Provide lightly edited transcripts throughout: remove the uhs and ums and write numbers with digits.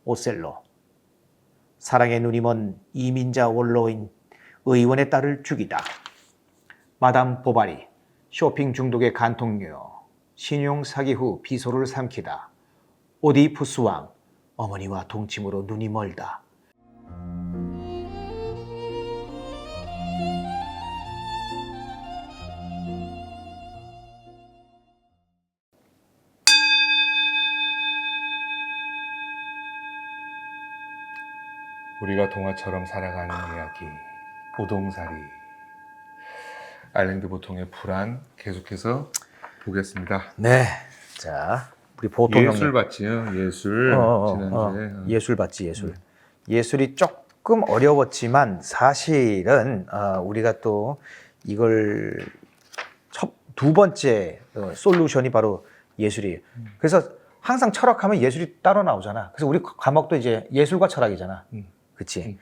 오셀로, 사랑의 눈이 먼 이민자 원로인 의원의 딸을 죽이다, 마담 보바리, 쇼핑 중독의 간통녀, 신용 사기 후 비소를 삼키다, 오디푸스 왕, 어머니와 동침으로 눈이 멀다. 우리가 동화처럼 살아가는 이야기, 오동살이. 아일랜드 보통의 불안 계속해서 보겠습니다. 네, 자 우리 보통 예술 봤지요? 예술. 지난주에. 예술 봤지, 예술. 예술이 조금 어려웠지만 사실은 우리가 또 이걸 두 번째 솔루션이 바로 예술이에요. 그래서 항상 철학하면 예술이 따로 나오잖아. 그래서 우리 과목도 이제 예술과 철학이잖아. 그치?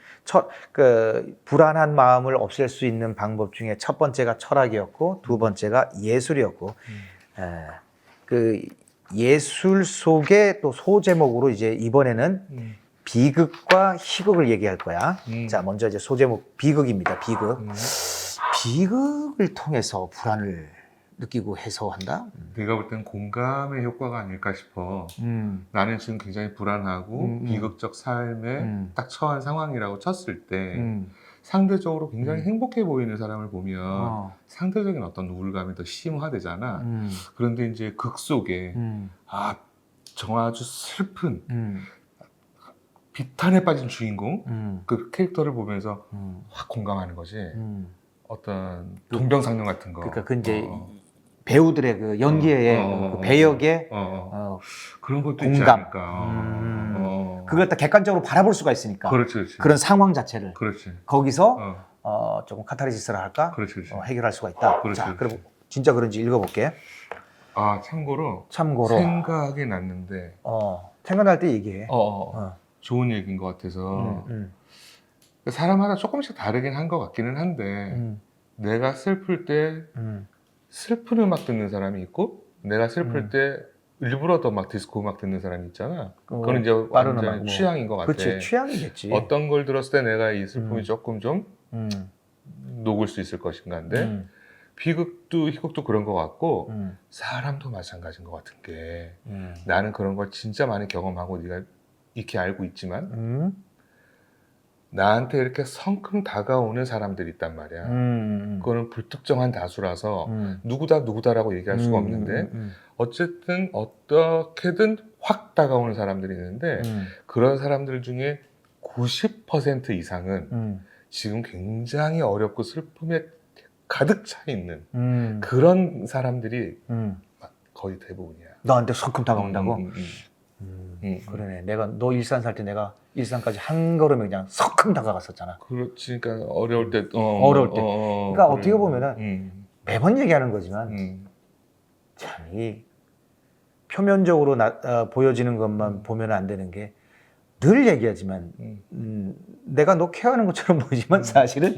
불안한 마음을 없앨 수 있는 방법 중에 첫 번째가 철학이었고 두 번째가 예술이었고 그 예술 속의 또 소제목으로 이제 이번에는 비극과 희극을 얘기할 거야. 자, 먼저 이제 소제목 비극입니다. 비극. 비극을 통해서 불안을 느끼고 해소한다? 내가 볼 땐 공감의 효과가 아닐까 싶어. 나는 지금 굉장히 불안하고 비극적 삶에 딱 처한 상황이라고 쳤을 때 상대적으로 굉장히 행복해 보이는 사람을 보면 상대적인 어떤 우울감이 더 심화되잖아. 그런데 이제 극 속에 정말 아주 슬픈 비탄에 빠진 주인공 그 캐릭터를 보면서 확 공감하는 거지. 어떤 동병상련 같은 거. 그러니까 그 이제 배우들의 그 연기의 그 배역의 그런 것도 공감. 있지 않을까. 그걸 딱 객관적으로 바라볼 수가 있으니까. 그렇지, 그렇지. 그런 상황 자체를 그렇지. 거기서 조금 카타르시스를 할까? 그렇지, 그렇지. 해결할 수가 있다. 그렇지, 자, 그렇지. 그럼 진짜 그런지 읽어볼게. 참고로 생각이 났는데 생각날 때 얘기해. 좋은 얘기인 것 같아서 사람마다 조금씩 다르긴 한 것 같기는 한데 내가 슬플 때 슬픈 음악 듣는 사람이 있고 내가 슬플 때 일부러 더 막 디스코 음악 듣는 사람이 있잖아. 그건 이제 빠른 완전 음악, 취향인 것 같아. 그렇지, 취향이겠지. 어떤 걸 들었을 때 내가 이 슬픔이 조금 좀 녹을 수 있을 것인가인데 비극도 희극도 그런 것 같고 사람도 마찬가지인 것 같은 게 나는 그런 걸 진짜 많이 경험하고 네가 익히 알고 있지만 나한테 이렇게 성큼 다가오는 사람들이 있단 말이야. 그거는 불특정한 다수라서 누구다라고 얘기할 수가 없는데 어쨌든 어떻게든 확 다가오는 사람들이 있는데 그런 사람들 중에 90% 이상은 지금 굉장히 어렵고 슬픔에 가득 차 있는 그런 사람들이 거의 대부분이야. 너한테 성큼 다가온다고? 그러네. 내가 너 일산 살 때 내가 일산까지 한 걸음에 그냥 성큼 다가갔었잖아. 그렇지. 그러니까 어려울 때. 어려울 때. 그러니까 어떻게 보면은 매번 얘기하는 거지만 참 이 표면적으로 보여지는 것만 보면 안 되는 게 늘 얘기하지만 내가 너 케어하는 것처럼 보이지만 사실은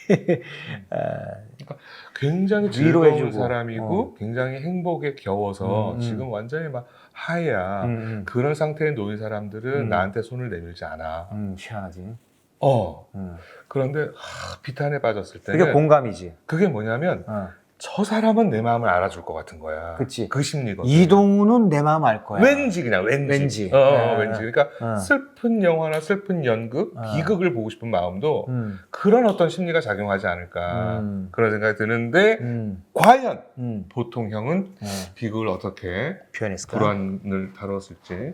그러니까 굉장히 즐거운 사람이고 굉장히 행복에 겨워서 지금 완전히 막 하이야. 그런 상태에 놓인 사람들은 나한테 손을 내밀지 않아. 희한하지. 그런데 비탄에 빠졌을 때는 그게 공감이지. 그게 뭐냐면 저 사람은 내 마음을 알아줄 것 같은 거야. 그치. 그 심리거든. 이동우는 내 마음 알 거야. 왠지 그냥 왠지. 왠지. 왠지. 그러니까 슬픈 영화나 슬픈 연극, 비극을 보고 싶은 마음도 그런 어떤 심리가 작용하지 않을까 그런 생각이 드는데 과연 보통 형은 비극을 어떻게 표현했을까? 불안을 다뤘을지.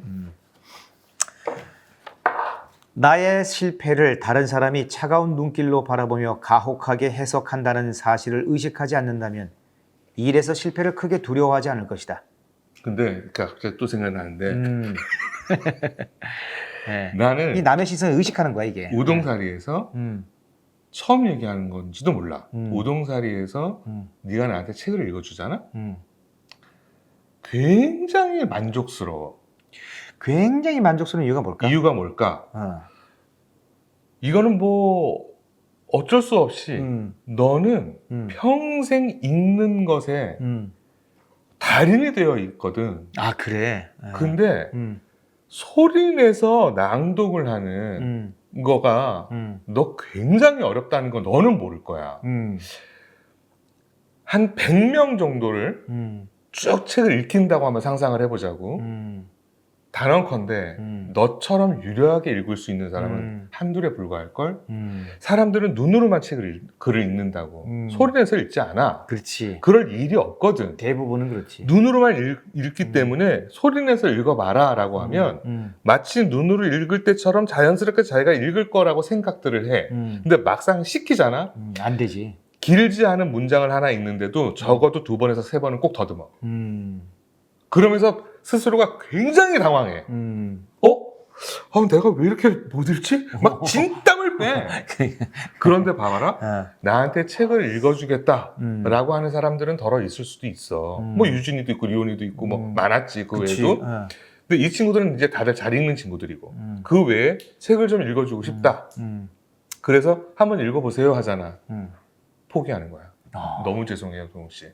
나의 실패를 다른 사람이 차가운 눈길로 바라보며 가혹하게 해석한다는 사실을 의식하지 않는다면 이 일에서 실패를 크게 두려워하지 않을 것이다. 근데 갑자기 또 생각나는데 네. 나는 이 남의 시선을 의식하는 거야 이게. 우동사리에서 처음 얘기하는 건지도 몰라. 우동사리에서 네가 나한테 책을 읽어주잖아? 굉장히 만족스러워. 굉장히 만족스러운 이유가 뭘까? 이유가 뭘까? 이거는 뭐 어쩔 수 없이 너는 평생 읽는 것에 달인이 되어 있거든. 아 그래? 근데 소리내서 낭독을 하는 거가 너 굉장히 어렵다는 거 너는 모를 거야. 한 100명 정도를 쭉 책을 읽힌다고 한번 상상을 해보자고. 단언컨대 너처럼 유려하게 읽을 수 있는 사람은 한둘에 불과할걸? 사람들은 눈으로만 글을 읽는다고. 소리내서 읽지 않아. 그렇지. 그럴 일이 없거든. 대부분은 그렇지. 눈으로만 읽기 때문에 소리내서 읽어봐라 라고 하면 마치 눈으로 읽을 때처럼 자연스럽게 자기가 읽을 거라고 생각들을 해. 근데 막상 시키잖아? 안 되지. 길지 않은 문장을 하나 읽는데도 적어도 2번에서 3번은 꼭 더듬어. 그러면서 스스로가 굉장히 당황해. 내가 왜 이렇게 못 읽지? 막 진땀을 빼. 그런데 봐봐라. 나한테 책을 읽어주겠다라고 하는 사람들은 덜어 있을 수도 있어. 뭐 유진이도 있고 리온이도 있고 뭐 많았지 그 그치. 외에도. 근데 이 친구들은 이제 다들 잘 읽는 친구들이고 그 외에 책을 좀 읽어주고 싶다. 그래서 한번 읽어보세요 하잖아. 포기하는 거야. 너무 죄송해요, 동욱 씨.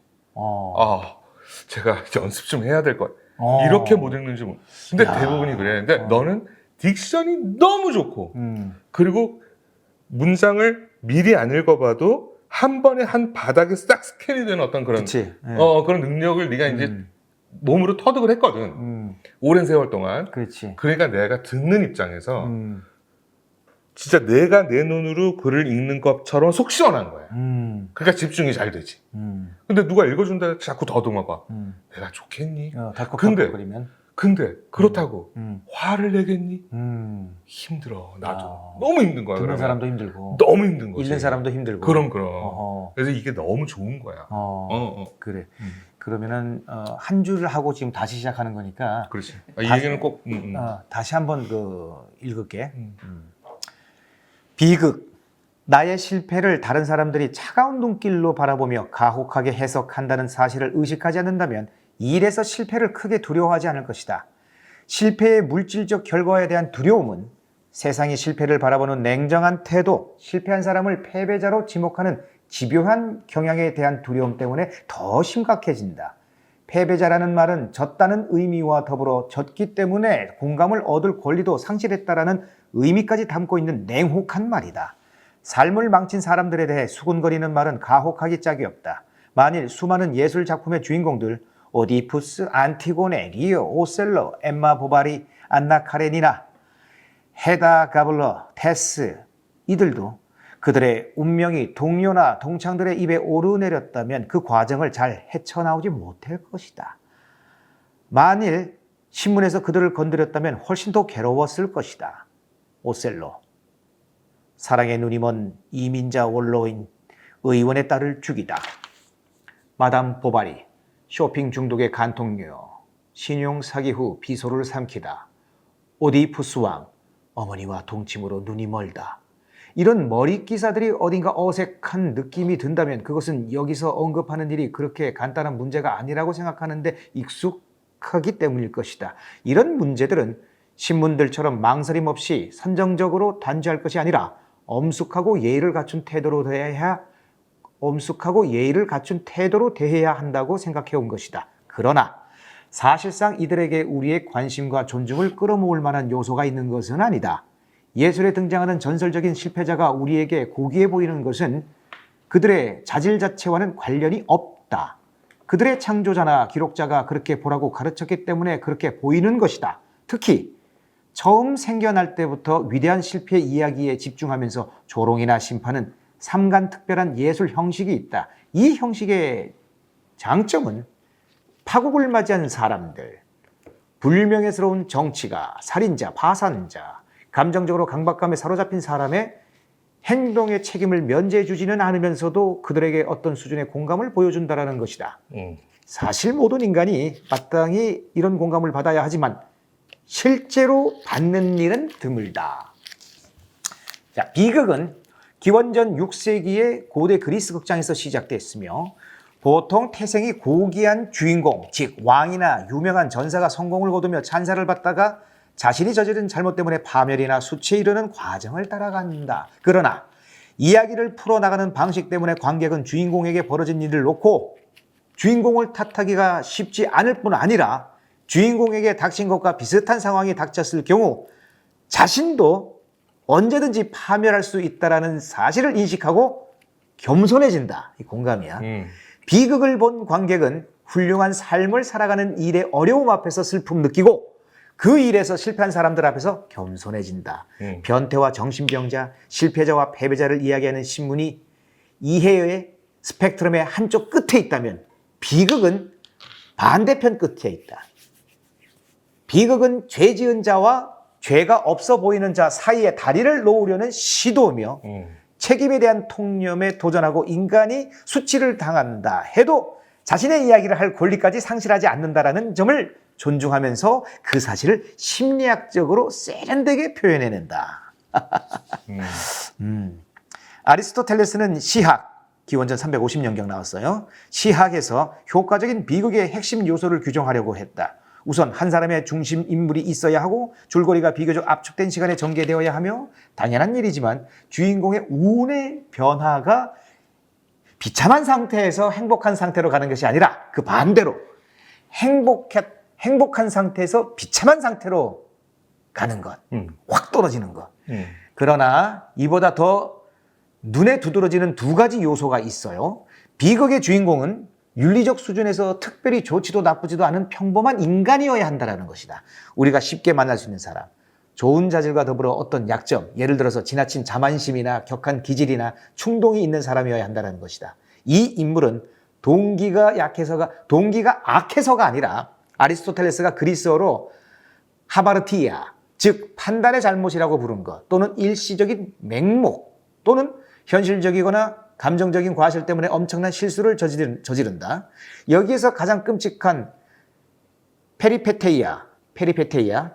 제가 연습 좀 해야 될 것. 이렇게 못 읽는지 모르. 근데 대부분이 그래. 근데 너는 딕션이 너무 좋고, 그리고 문장을 미리 안 읽어봐도 한 번에 한 바닥에 싹 스캔이 되는 어떤 그런, 그런 능력을 네가 이제 몸으로 터득을 했거든. 오랜 세월 동안. 그렇지. 그러니까 내가 듣는 입장에서 진짜 내가 내 눈으로 글을 읽는 것처럼 속 시원한 거야. 그러니까 집중이 잘 되지. 근데 누가 읽어준다 자꾸 더듬어봐. 내가 좋겠니? 근데 그렇다고 화를 내겠니? 힘들어. 나도 너무 힘든 거야. 듣는 사람도 힘들고 너무 힘든 거지. 읽는 사람도 힘들고. 그럼. 그래서 이게 너무 좋은 거야. 그래. 그러면은 한 줄을 하고 지금 다시 시작하는 거니까. 그렇지. 이 얘기는 꼭. 다시 한번 읽을게. 비극. 나의 실패를 다른 사람들이 차가운 눈길로 바라보며 가혹하게 해석한다는 사실을 의식하지 않는다면 이 일에서 실패를 크게 두려워하지 않을 것이다. 실패의 물질적 결과에 대한 두려움은 세상이 실패를 바라보는 냉정한 태도, 실패한 사람을 패배자로 지목하는 집요한 경향에 대한 두려움 때문에 더 심각해진다. 패배자라는 말은 졌다는 의미와 더불어 졌기 때문에 공감을 얻을 권리도 상실했다라는 의미까지 담고 있는 냉혹한 말이다. 삶을 망친 사람들에 대해 수군거리는 말은 가혹하기 짝이 없다. 만일 수많은 예술 작품의 주인공들 오디푸스, 안티고네, 리오, 오셀로, 엠마 보바리, 안나 카레니나, 헤다 가블러, 테스 이들도 그들의 운명이 동료나 동창들의 입에 오르내렸다면 그 과정을 잘 헤쳐나오지 못할 것이다. 만일 신문에서 그들을 건드렸다면 훨씬 더 괴로웠을 것이다. 오셀로, 사랑의 눈이 먼 이민자 원로인 의원의 딸을 죽이다. 마담 보바리, 쇼핑 중독의 간통녀, 신용 사기 후 비소를 삼키다. 오디푸스 왕, 어머니와 동침으로 눈이 멀다. 이런 머리 기사들이 어딘가 어색한 느낌이 든다면 그것은 여기서 언급하는 일이 그렇게 간단한 문제가 아니라고 생각하는데 익숙하기 때문일 것이다. 이런 문제들은 신문들처럼 망설임 없이 선정적으로 단죄할 것이 아니라 엄숙하고 예의를 갖춘 태도로 대해야 한다고 생각해 온 것이다. 그러나 사실상 이들에게 우리의 관심과 존중을 끌어모을 만한 요소가 있는 것은 아니다. 예술에 등장하는 전설적인 실패자가 우리에게 고귀해 보이는 것은 그들의 자질 자체와는 관련이 없다. 그들의 창조자나 기록자가 그렇게 보라고 가르쳤기 때문에 그렇게 보이는 것이다. 특히 처음 생겨날 때부터 위대한 실패 이야기에 집중하면서 조롱이나 심판은 삼간 특별한 예술 형식이 있다. 이 형식의 장점은 파국을 맞이한 사람들, 불명예스러운 정치가, 살인자, 파산자, 감정적으로 강박감에 사로잡힌 사람의 행동의 책임을 면제해 주지는 않으면서도 그들에게 어떤 수준의 공감을 보여준다는 것이다. 사실 모든 인간이 마땅히 이런 공감을 받아야 하지만 실제로 받는 일은 드물다. 자, 비극은 기원전 6세기의 고대 그리스 극장에서 시작됐으며 보통 태생이 고귀한 주인공, 즉 왕이나 유명한 전사가 성공을 거두며 찬사를 받다가 자신이 저지른 잘못 때문에 파멸이나 수치에 이르는 과정을 따라간다. 그러나 이야기를 풀어나가는 방식 때문에 관객은 주인공에게 벌어진 일을 놓고 주인공을 탓하기가 쉽지 않을 뿐 아니라 주인공에게 닥친 것과 비슷한 상황이 닥쳤을 경우 자신도 언제든지 파멸할 수 있다는 사실을 인식하고 겸손해진다. 이 공감이야. 비극을 본 관객은 훌륭한 삶을 살아가는 일의 어려움 앞에서 슬픔 느끼고 그 일에서 실패한 사람들 앞에서 겸손해진다. 변태와 정신병자, 실패자와 패배자를 이야기하는 신문이 이해의 스펙트럼의 한쪽 끝에 있다면 비극은 반대편 끝에 있다. 비극은 죄 지은 자와 죄가 없어 보이는 자 사이에 다리를 놓으려는 시도며 책임에 대한 통념에 도전하고 인간이 수치를 당한다 해도 자신의 이야기를 할 권리까지 상실하지 않는다라는 점을 존중하면서 그 사실을 심리학적으로 세련되게 표현해낸다. 아리스토텔레스는 시학, 기원전 350년경 나왔어요. 시학에서 효과적인 비극의 핵심 요소를 규정하려고 했다. 우선 한 사람의 중심 인물이 있어야 하고 줄거리가 비교적 압축된 시간에 전개되어야 하며 당연한 일이지만 주인공의 운의 변화가 비참한 상태에서 행복한 상태로 가는 것이 아니라 그 반대로 행복한 상태에서 비참한 상태로 가는 것, 확 떨어지는 것. 그러나 이보다 더 눈에 두드러지는 두 가지 요소가 있어요. 비극의 주인공은 윤리적 수준에서 특별히 좋지도 나쁘지도 않은 평범한 인간이어야 한다는 것이다. 우리가 쉽게 만날 수 있는 사람, 좋은 자질과 더불어 어떤 약점, 예를 들어서 지나친 자만심이나 격한 기질이나 충동이 있는 사람이어야 한다는 것이다. 이 인물은 동기가 악해서가 아니라 아리스토텔레스가 그리스어로 하바르티아, 즉 판단의 잘못이라고 부른 것, 또는 일시적인 맹목, 또는 현실적이거나 감정적인 과실 때문에 엄청난 실수를 저지른다. 여기에서 가장 끔찍한 페리페테이아,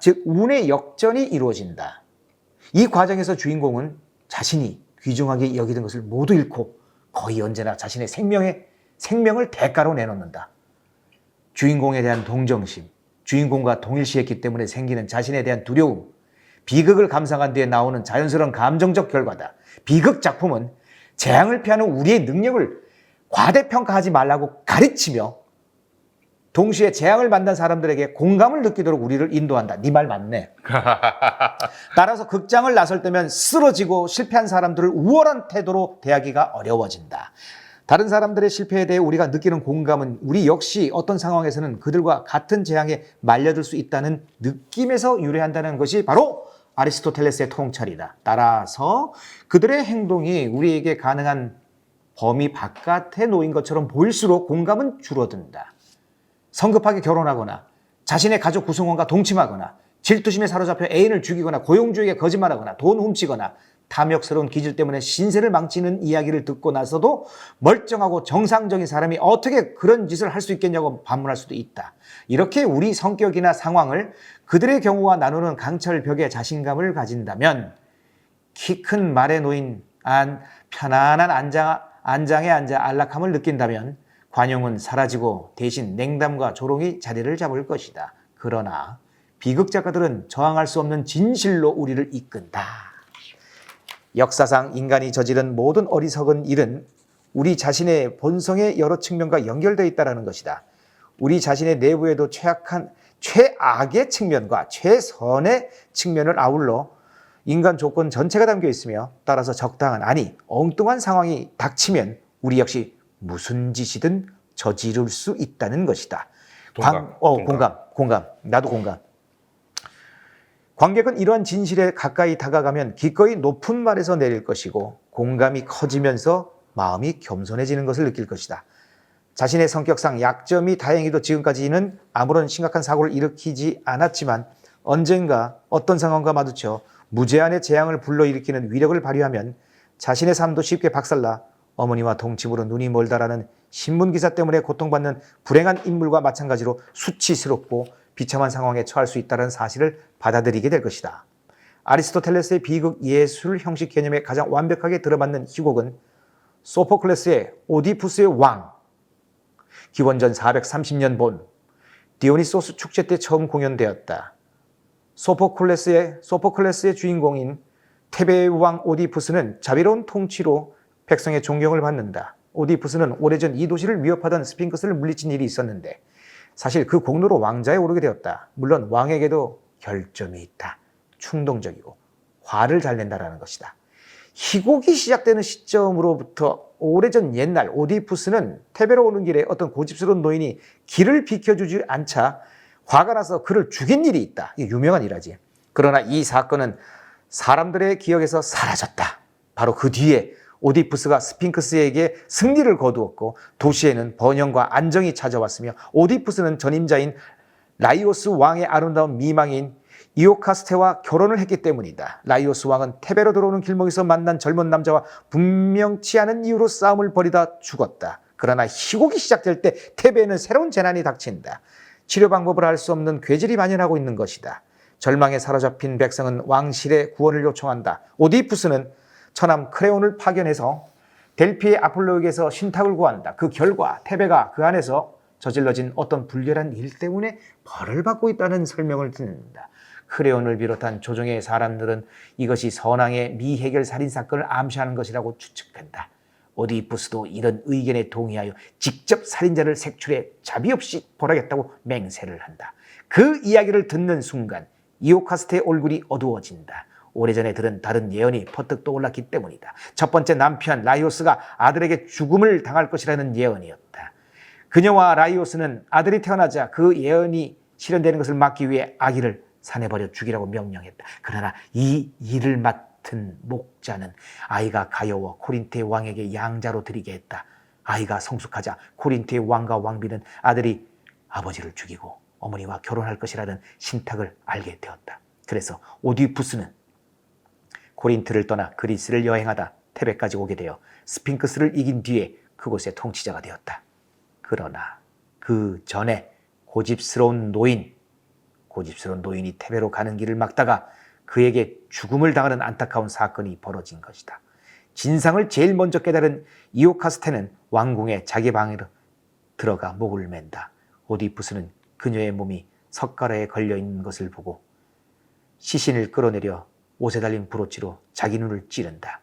즉 운의 역전이 이루어진다. 이 과정에서 주인공은 자신이 귀중하게 여기던 것을 모두 잃고 거의 언제나 자신의 생명을 대가로 내놓는다. 주인공에 대한 동정심, 주인공과 동일시했기 때문에 생기는 자신에 대한 두려움, 비극을 감상한 뒤에 나오는 자연스러운 감정적 결과다. 비극 작품은 재앙을 피하는 우리의 능력을 과대평가하지 말라고 가르치며 동시에 재앙을 만난 사람들에게 공감을 느끼도록 우리를 인도한다. 네 말 맞네. 따라서 극장을 나설 때면 쓰러지고 실패한 사람들을 우월한 태도로 대하기가 어려워진다. 다른 사람들의 실패에 대해 우리가 느끼는 공감은 우리 역시 어떤 상황에서는 그들과 같은 재앙에 말려들 수 있다는 느낌에서 유래한다는 것이 바로 아리스토텔레스의 통찰이다. 따라서 그들의 행동이 우리에게 가능한 범위 바깥에 놓인 것처럼 보일수록 공감은 줄어든다. 성급하게 결혼하거나 자신의 가족 구성원과 동침하거나 질투심에 사로잡혀 애인을 죽이거나 고용주에게 거짓말하거나 돈 훔치거나 탐욕스러운 기질 때문에 신세를 망치는 이야기를 듣고 나서도 멀쩡하고 정상적인 사람이 어떻게 그런 짓을 할 수 있겠냐고 반문할 수도 있다. 이렇게 우리 성격이나 상황을 그들의 경우와 나누는 강철벽에 자신감을 가진다면 키 큰 말에 놓인 편안한 안장에 앉아 안락함을 느낀다면 관용은 사라지고 대신 냉담과 조롱이 자리를 잡을 것이다. 그러나 비극 작가들은 저항할 수 없는 진실로 우리를 이끈다. 역사상 인간이 저지른 모든 어리석은 일은 우리 자신의 본성의 여러 측면과 연결되어 있다는 것이다. 우리 자신의 내부에도 최악의 측면과 최선의 측면을 아울러 인간 조건 전체가 담겨 있으며 따라서 적당한 엉뚱한 상황이 닥치면 우리 역시 무슨 짓이든 저지를 수 있다는 것이다. 공감. 나도 공감. 관객은 이러한 진실에 가까이 다가가면 기꺼이 높은 말에서 내릴 것이고 공감이 커지면서 마음이 겸손해지는 것을 느낄 것이다. 자신의 성격상 약점이 다행히도 지금까지는 아무런 심각한 사고를 일으키지 않았지만 언젠가 어떤 상황과 마주쳐 무제한의 재앙을 불러일으키는 위력을 발휘하면 자신의 삶도 쉽게 박살나 어머니와 동침으로 눈이 멀다라는 신문기사 때문에 고통받는 불행한 인물과 마찬가지로 수치스럽고 비참한 상황에 처할 수 있다는 사실을 받아들이게 될 것이다. 아리스토텔레스의 비극 예술 형식 개념에 가장 완벽하게 들어맞는 희곡은 소포클레스의 오디푸스의 왕, 기원전 430년 본 디오니소스 축제 때 처음 공연되었다. 소포클레스의 주인공인 테베의 왕 오디푸스는 자비로운 통치로 백성의 존경을 받는다. 오디푸스는 오래전 이 도시를 위협하던 스핑크스를 물리친 일이 있었는데 사실 그 공로로 왕좌에 오르게 되었다. 물론 왕에게도 결점이 있다. 충동적이고 화를 잘 낸다라는 것이다. 희곡이 시작되는 시점으로부터 오래전 옛날 오디푸스는 테베로 오는 길에 어떤 고집스러운 노인이 길을 비켜주지 않자 화가 나서 그를 죽인 일이 있다. 이게 유명한 일화지. 그러나 이 사건은 사람들의 기억에서 사라졌다. 바로 그 뒤에 오디푸스가 스핑크스에게 승리를 거두었고 도시에는 번영과 안정이 찾아왔으며 오디푸스는 전임자인 라이오스 왕의 아름다운 미망인 이오카스테와 결혼을 했기 때문이다. 라이오스 왕은 테베로 들어오는 길목에서 만난 젊은 남자와 분명치 않은 이유로 싸움을 벌이다 죽었다. 그러나 희곡이 시작될 때 테베에는 새로운 재난이 닥친다. 치료 방법을 알 수 없는 괴질이 만연하고 있는 것이다. 절망에 사로잡힌 백성은 왕실의 구원을 요청한다. 오디푸스는 처남 크레온을 파견해서 델피의 아폴로에게서 신탁을 구한다. 그 결과 테베가 그 안에서 저질러진 어떤 불결한 일 때문에 벌을 받고 있다는 설명을 듣는다. 크레온을 비롯한 조정의 사람들은 이것이 선왕의 미해결 살인사건을 암시하는 것이라고 추측한다. 오디푸스도 이런 의견에 동의하여 직접 살인자를 색출해 자비 없이 벌하겠다고 맹세를 한다. 그 이야기를 듣는 순간 이오카스테의 얼굴이 어두워진다. 오래전에 들은 다른 예언이 퍼뜩 떠올랐기 때문이다. 첫 번째 남편 라이오스가 아들에게 죽음을 당할 것이라는 예언이었다. 그녀와 라이오스는 아들이 태어나자 그 예언이 실현되는 것을 막기 위해 아기를 산에 버려 죽이라고 명령했다. 그러나 이 일을 맡은 목자는 아이가 가여워 코린트의 왕에게 양자로 드리게 했다. 아이가 성숙하자 코린트의 왕과 왕비는 아들이 아버지를 죽이고 어머니와 결혼할 것이라는 신탁을 알게 되었다. 그래서 오디푸스는 코린트를 떠나 그리스를 여행하다 테베까지 오게 되어 스핑크스를 이긴 뒤에 그곳의 통치자가 되었다. 그러나 그 전에 고집스러운 노인이 테베로 가는 길을 막다가 그에게 죽음을 당하는 안타까운 사건이 벌어진 것이다. 진상을 제일 먼저 깨달은 이오카스테는 왕궁에 자기 방으로 들어가 목을 맨다. 오디푸스는 그녀의 몸이 석가래에 걸려있는 것을 보고 시신을 끌어내려 옷에 달린 브로치로 자기 눈을 찌른다.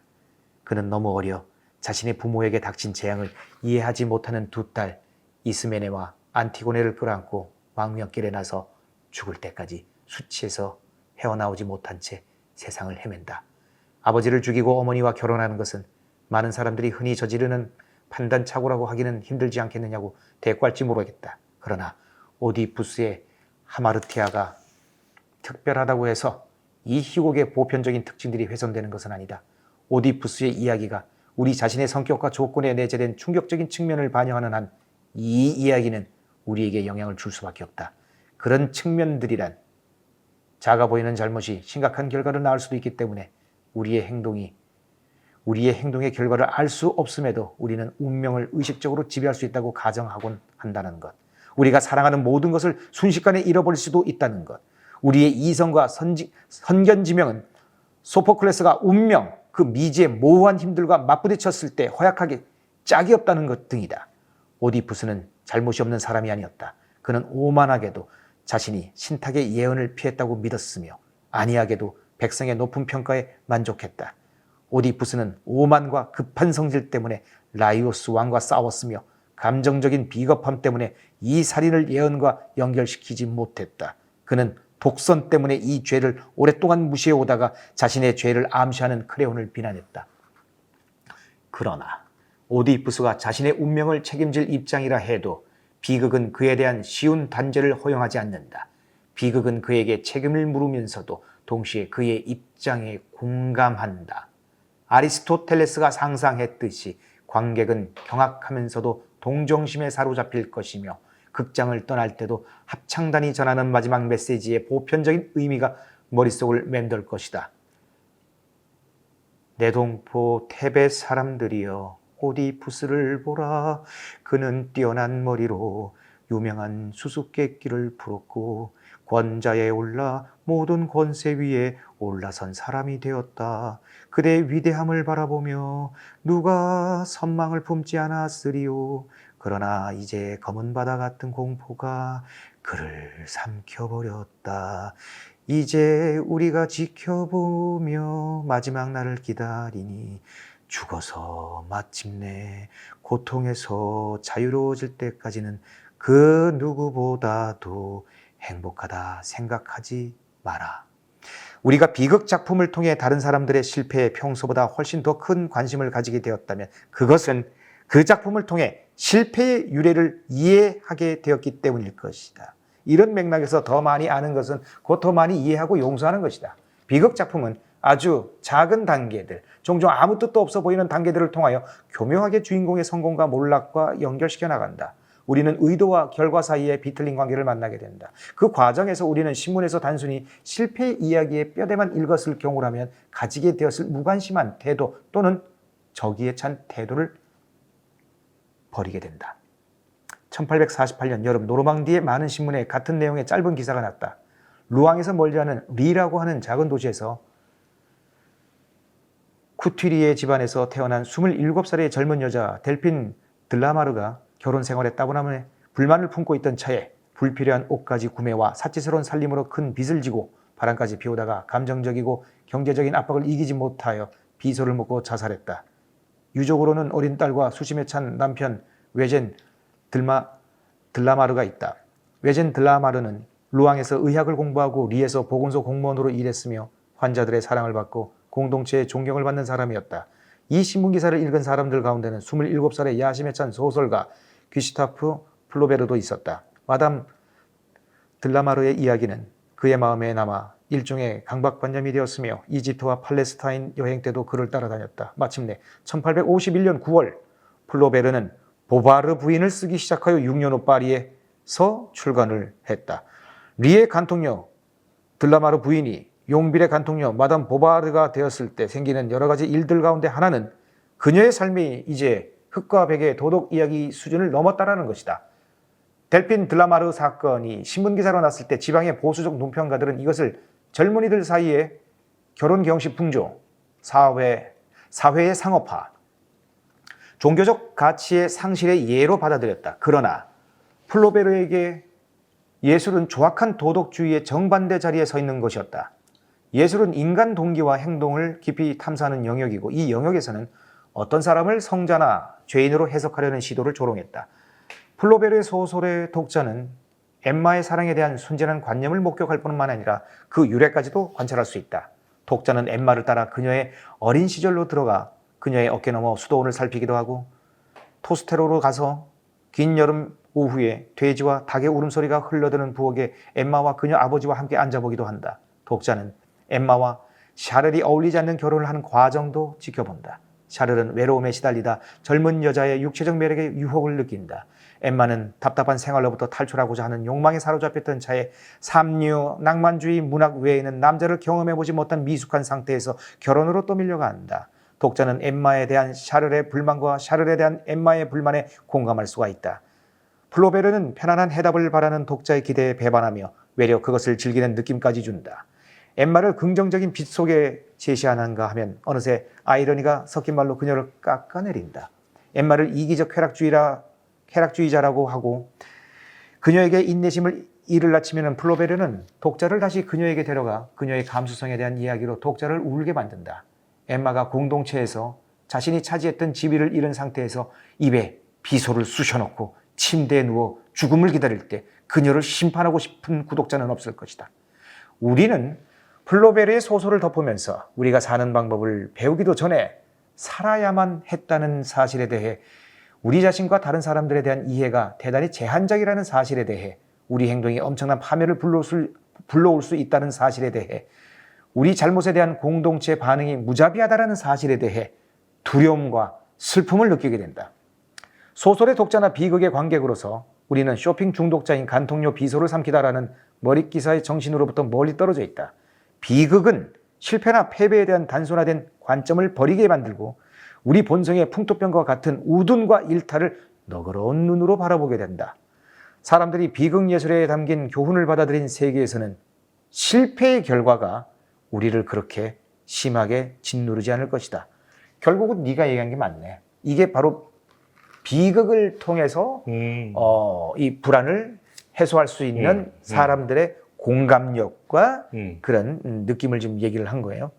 그는 너무 어려 자신의 부모에게 닥친 재앙을 이해하지 못하는 두 딸 이스메네와 안티고네를 끌어안고 망명길에 나서 죽을 때까지 수치에서 헤어나오지 못한 채 세상을 헤맨다. 아버지를 죽이고 어머니와 결혼하는 것은 많은 사람들이 흔히 저지르는 판단착오라고 하기는 힘들지 않겠느냐고 대꾸할지 모르겠다. 그러나 오디푸스의 하마르티아가 특별하다고 해서 이 희곡의 보편적인 특징들이 훼손되는 것은 아니다. 오디푸스의 이야기가 우리 자신의 성격과 조건에 내재된 충격적인 측면을 반영하는 한 이 이야기는 우리에게 영향을 줄 수밖에 없다. 그런 측면들이란 작아 보이는 잘못이 심각한 결과를 낳을 수도 있기 때문에 우리의 행동의 결과를 알 수 없음에도 우리는 운명을 의식적으로 지배할 수 있다고 가정하곤 한다는 것. 우리가 사랑하는 모든 것을 순식간에 잃어버릴 수도 있다는 것. 우리의 이성과 선견지명은 소포클레스가 운명, 그 미지의 모호한 힘들과 맞부딪혔을 때 허약하게 짝이 없다는 것 등이다. 오디푸스는 잘못이 없는 사람이 아니었다. 그는 오만하게도 자신이 신탁의 예언을 피했다고 믿었으며 안이하게도 백성의 높은 평가에 만족했다. 오디푸스는 오만과 급한 성질 때문에 라이오스 왕과 싸웠으며 감정적인 비겁함 때문에 이 살인을 예언과 연결시키지 못했다. 그는 독선 때문에 이 죄를 오랫동안 무시해 오다가 자신의 죄를 암시하는 크레온을 비난했다. 그러나 오디푸스가 자신의 운명을 책임질 입장이라 해도 비극은 그에 대한 쉬운 단죄를 허용하지 않는다. 비극은 그에게 책임을 물으면서도 동시에 그의 입장에 공감한다. 아리스토텔레스가 상상했듯이 관객은 경악하면서도 동정심에 사로잡힐 것이며 극장을 떠날 때도 합창단이 전하는 마지막 메시지의 보편적인 의미가 머릿속을 맴돌 것이다. 내 동포 테베 사람들이여 오디푸스를 보라. 그는 뛰어난 머리로 유명한 수수께끼를 풀었고 권자에 올라 모든 권세 위에 올라선 사람이 되었다. 그대의 위대함을 바라보며 누가 선망을 품지 않았으리요. 그러나 이제 검은 바다 같은 공포가 그를 삼켜버렸다. 이제 우리가 지켜보며 마지막 날을 기다리니 죽어서 마침내 고통에서 자유로워질 때까지는 그 누구보다도 행복하다 생각하지 마라. 우리가 비극 작품을 통해 다른 사람들의 실패에 평소보다 훨씬 더 큰 관심을 가지게 되었다면 그것은 그 작품을 통해 실패의 유래를 이해하게 되었기 때문일 것이다. 이런 맥락에서 더 많이 아는 것은 곧 더 많이 이해하고 용서하는 것이다. 비극 작품은 아주 작은 단계들, 종종 아무 뜻도 없어 보이는 단계들을 통하여 교묘하게 주인공의 성공과 몰락과 연결시켜 나간다. 우리는 의도와 결과 사이에 비틀린 관계를 만나게 된다. 그 과정에서 우리는 신문에서 단순히 실패 이야기의 뼈대만 읽었을 경우라면 가지게 되었을 무관심한 태도 또는 저기에 찬 태도를 버리게 된다. 1848년 여름 노르망디의 많은 신문에 같은 내용의 짧은 기사가 났다. 루앙에서 멀지 않은 리라고 하는 작은 도시에서 쿠튀리의 집안에서 태어난 27살의 젊은 여자 델핀 들라마르가 결혼 생활에 따분함에 불만을 품고 있던 차에 불필요한 옷가지 구매와 사치스러운 살림으로 큰 빚을 지고 바람까지 피우다가 감정적이고 경제적인 압박을 이기지 못하여 비소를 먹고 자살했다. 유족으로는 어린 딸과 수심에 찬 남편 외젠 들라마르가 있다. 외젠 들라마르는 루앙에서 의학을 공부하고 리에서 보건소 공무원으로 일했으며 환자들의 사랑을 받고 공동체의 존경을 받는 사람이었다. 이 신문기사를 읽은 사람들 가운데는 27살의 야심에 찬 소설가 귀슈타프 플로베르도 있었다. 마담 들라마르의 이야기는 그의 마음에 남아 일종의 강박관념이 되었으며 이집트와 팔레스타인 여행 때도 그를 따라다녔다. 마침내 1851년 9월 플로베르는 보바르 부인을 쓰기 시작하여 6년 후 파리에서 출간을 했다. 리의 간통녀 들라마르 부인이 용빌의 간통녀 마담 보바르가 되었을 때 생기는 여러 가지 일들 가운데 하나는 그녀의 삶이 이제 흑과 백의 도덕 이야기 수준을 넘었다라는 것이다. 델핀 들라마르 사건이 신문기사로 났을 때 지방의 보수적 논평가들은 이것을 젊은이들 사이에 결혼 경시 풍조, 사회의 상업화, 종교적 가치의 상실의 예로 받아들였다. 그러나 플로베르에게 예술은 조악한 도덕주의의 정반대 자리에 서 있는 것이었다. 예술은 인간 동기와 행동을 깊이 탐사하는 영역이고 이 영역에서는 어떤 사람을 성자나 죄인으로 해석하려는 시도를 조롱했다. 플로베르의 소설의 독자는 엠마의 사랑에 대한 순진한 관념을 목격할 뿐만 아니라 그 유래까지도 관찰할 수 있다. 독자는 엠마를 따라 그녀의 어린 시절로 들어가 그녀의 어깨 너머 수도원을 살피기도 하고 토스테로로 가서 긴 여름 오후에 돼지와 닭의 울음소리가 흘러드는 부엌에 엠마와 그녀 아버지와 함께 앉아보기도 한다. 독자는 엠마와 샤를이 어울리지 않는 결혼을 하는 과정도 지켜본다. 샤를은 외로움에 시달리다 젊은 여자의 육체적 매력에 유혹을 느낀다. 엠마는 답답한 생활로부터 탈출하고자 하는 욕망에 사로잡혔던 차에 삼류, 낭만주의, 문학 외에는 남자를 경험해보지 못한 미숙한 상태에서 결혼으로 또 밀려간다. 독자는 엠마에 대한 샤를의 불만과 샤를에 대한 엠마의 불만에 공감할 수가 있다. 플로베르는 편안한 해답을 바라는 독자의 기대에 배반하며 외려 그것을 즐기는 느낌까지 준다. 엠마를 긍정적인 빛 속에 제시하는가 하면 어느새 아이러니가 섞인 말로 그녀를 깎아내린다. 엠마를 이기적 쾌락주의자라고 하고 그녀에게 인내심을 이를 낮추면 플로베르는 독자를 다시 그녀에게 데려가 그녀의 감수성에 대한 이야기로 독자를 울게 만든다. 엠마가 공동체에서 자신이 차지했던 지위를 잃은 상태에서 입에 비소를 쑤셔넣고 침대에 누워 죽음을 기다릴 때 그녀를 심판하고 싶은 구독자는 없을 것이다. 우리는 플로베르의 소설을 덮으면서 우리가 사는 방법을 배우기도 전에 살아야만 했다는 사실에 대해 우리 자신과 다른 사람들에 대한 이해가 대단히 제한적이라는 사실에 대해 우리 행동이 엄청난 파멸을 불러올 수 있다는 사실에 대해 우리 잘못에 대한 공동체 반응이 무자비하다는 사실에 대해 두려움과 슬픔을 느끼게 된다. 소설의 독자나 비극의 관객으로서 우리는 쇼핑 중독자인 간통료 비소를 삼키다라는 머릿기사의 정신으로부터 멀리 떨어져 있다. 비극은 실패나 패배에 대한 단순화된 관점을 버리게 만들고 우리 본성의 풍토병과 같은 우둔과 일탈을 너그러운 눈으로 바라보게 된다. 사람들이 비극 예술에 담긴 교훈을 받아들인 세계에서는 실패의 결과가 우리를 그렇게 심하게 짓누르지 않을 것이다. 결국은 네가 얘기한 게 맞네. 이게 바로 비극을 통해서 이 불안을 해소할 수 있는 사람들의 공감력과 그런 느낌을 좀 얘기를 한 거예요.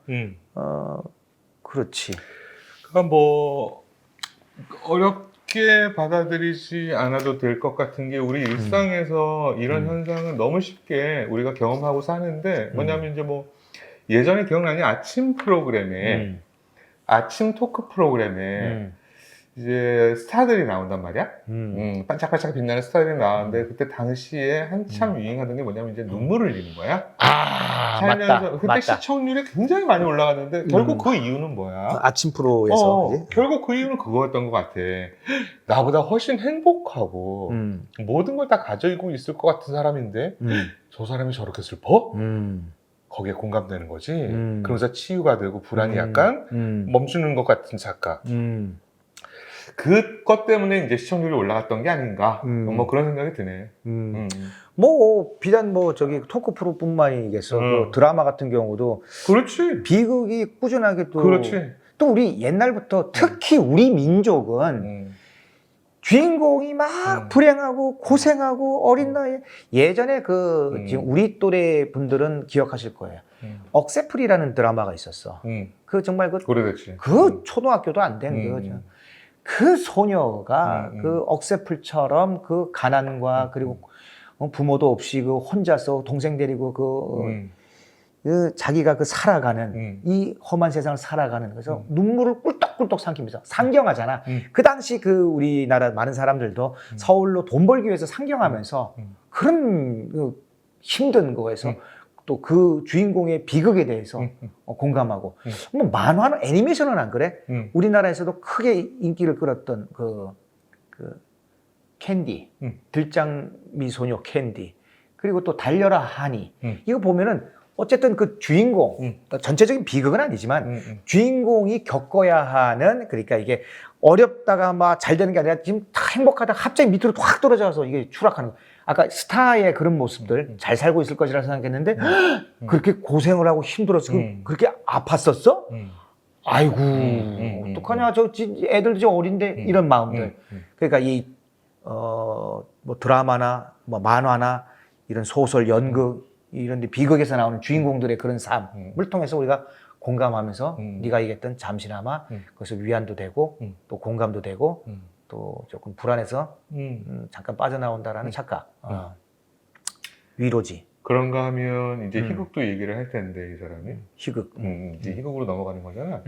그렇지. 그러니까 뭐 깊게 받아들이지 않아도 될 것 같은 게 우리 일상에서 이런 현상은 너무 쉽게 우리가 경험하고 사는데 뭐냐면 이제 뭐 예전에 기억나니 아침 프로그램에 아침 토크 프로그램에 이제 스타들이 나온단 말이야. 반짝반짝 빛나는 스타들이 나왔는데 그때 당시에 한참 유행하던 게 뭐냐면 이제 눈물을 흘리는 거야. 아, 살면서 맞다. 그때 맞다. 시청률이 굉장히 많이 올라갔는데 결국 그 이유는 뭐야? 아침 프로에서. 그지? 결국 그 이유는 그거였던 것 같아. 나보다 훨씬 행복하고 모든 걸 다 가지고 있을 것 같은 사람인데 저 사람이 저렇게 슬퍼? 거기에 공감되는 거지. 그러면서 치유가 되고 불안이 약간 멈추는 것 같은 착각. 그것 때문에 이제 시청률이 올라갔던 게 아닌가. 뭐 그런 생각이 드네. 뭐 비단 뭐 저기 토크 프로뿐만이겠어. 그 드라마 같은 경우도 그렇지. 비극이 꾸준하게 또 그렇지. 또 우리 옛날부터 특히 우리 민족은 주인공이 막 불행하고 고생하고 어린 나이에 예전에 그 지금 우리 또래 분들은 기억하실 거예요. 억새풀이라는 드라마가 있었어. 그 정말 오래됐지. 그 초등학교도 안 된 거죠. 그 소녀가 그 억새풀처럼 그 가난과 그리고 부모도 없이 그 혼자서 동생 데리고 그 자기가 그 살아가는 이 험한 세상을 살아가는 그래서 눈물을 꿀떡꿀떡 삼키면서 상경하잖아. 그 당시 그 우리나라 많은 사람들도 서울로 돈 벌기 위해서 상경하면서 그런 그 힘든 거에서 또 그 주인공의 비극에 대해서 공감하고 뭐 만화는 애니메이션은 안 그래? 우리나라에서도 크게 인기를 끌었던 그 캔디 들장미 소녀 캔디 그리고 또 달려라 하니 이거 보면은 어쨌든 그 주인공 전체적인 비극은 아니지만 주인공이 겪어야 하는 그러니까 이게 어렵다가 막 잘 되는 게 아니라 지금 다 행복하다가 갑자기 밑으로 확 떨어져서 이게 추락하는 거. 아까 스타의 그런 모습들 잘 살고 있을 것이라 생각했는데 그렇게 고생을 하고 힘들었어. 그렇게 아팠었어? 아이고 어떡하냐 저 애들 저 어린데 이런 마음들. 그러니까 뭐 드라마나 뭐 만화나 이런 소설 연극 이런 데 비극에서 나오는 주인공들의 그런 삶을 통해서 우리가 공감하면서 네가 얘기했던 잠시나마 거기서 위안도 되고 또 공감도 되고 또 조금 불안해서 잠깐 빠져나온다라는 착각. 위로지. 그런가 하면 이제 희극도 얘기를 할 텐데 이 사람이 희극. 이제 희극으로 넘어가는 거잖아.